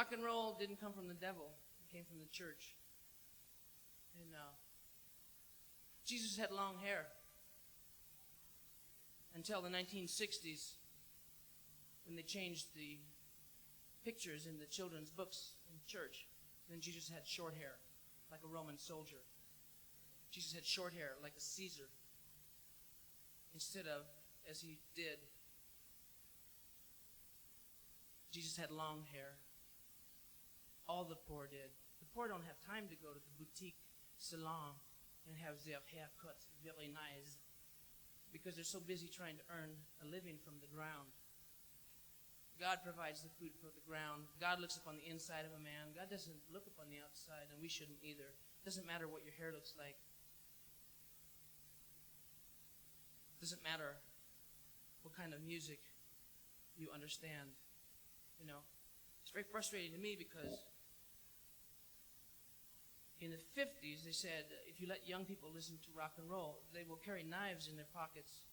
rock and roll didn't come from the devil. It came from the church. And Jesus had long hair until the 1960s when they changed the pictures in the children's books in church. Then Jesus had short hair, like a Roman soldier. Jesus had short hair, like a Caesar, instead of, as he did, Jesus had long hair. All the poor did. The poor don't have time to go to the boutique salon and have their hair cut very nice because they're so busy trying to earn a living from the ground. God provides the food for the ground. God looks upon the inside of a man. God doesn't look upon the outside, and we shouldn't either. It doesn't matter what your hair looks like. It doesn't matter what kind of music you understand. You know, it's very frustrating to me because in the 50s, they said, if you let young people listen to rock and roll, they will carry knives in their pockets.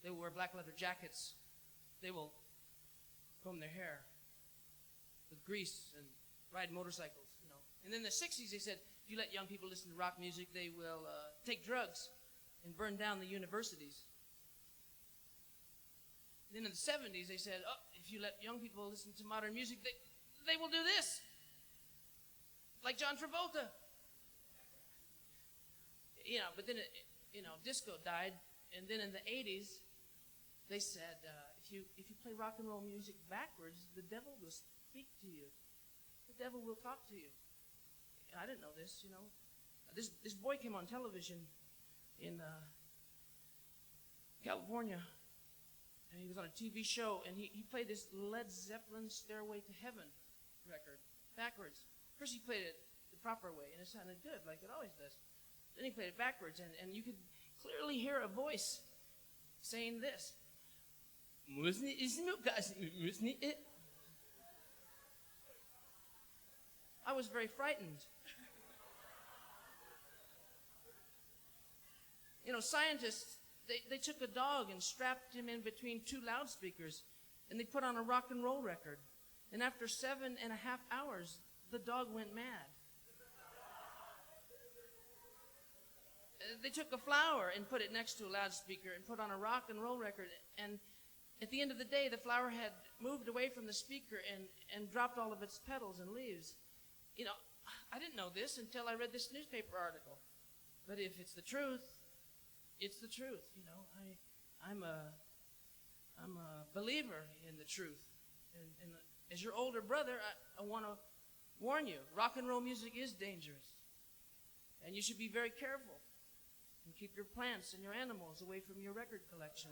They will wear black leather jackets. They will comb their hair with grease and ride motorcycles, you know. And then in the 60s, they said, if you let young people listen to rock music, they will take drugs and burn down the universities. Then in the 70s, they said, oh, if you let young people listen to modern music, they will do this. Like John Travolta. You know, but then, disco died. And then in the 80s, they said, if you play rock and roll music backwards, the devil will speak to you. The devil will talk to you. I didn't know this, you know. This boy came on television in California, and he was on a TV show, and he played this Led Zeppelin Stairway to Heaven record backwards. First he played it the proper way, and it sounded good, like it always does. Then he played it backwards, and you could clearly hear a voice saying this. I was very frightened. You know, scientists, they took a dog and strapped him in between two loudspeakers, and they put on a rock and roll record. And after 7.5 hours, the dog went mad. They took a flower and put it next to a loudspeaker and put on a rock and roll record. And at the end of the day, the flower had moved away from the speaker and dropped all of its petals and leaves. You know, I didn't know this until I read this newspaper article. But if it's the truth, it's the truth. You know, I'm a believer in the truth. And as your older brother, I want to warn you, rock and roll music is dangerous. And you should be very careful and keep your plants and your animals away from your record collection.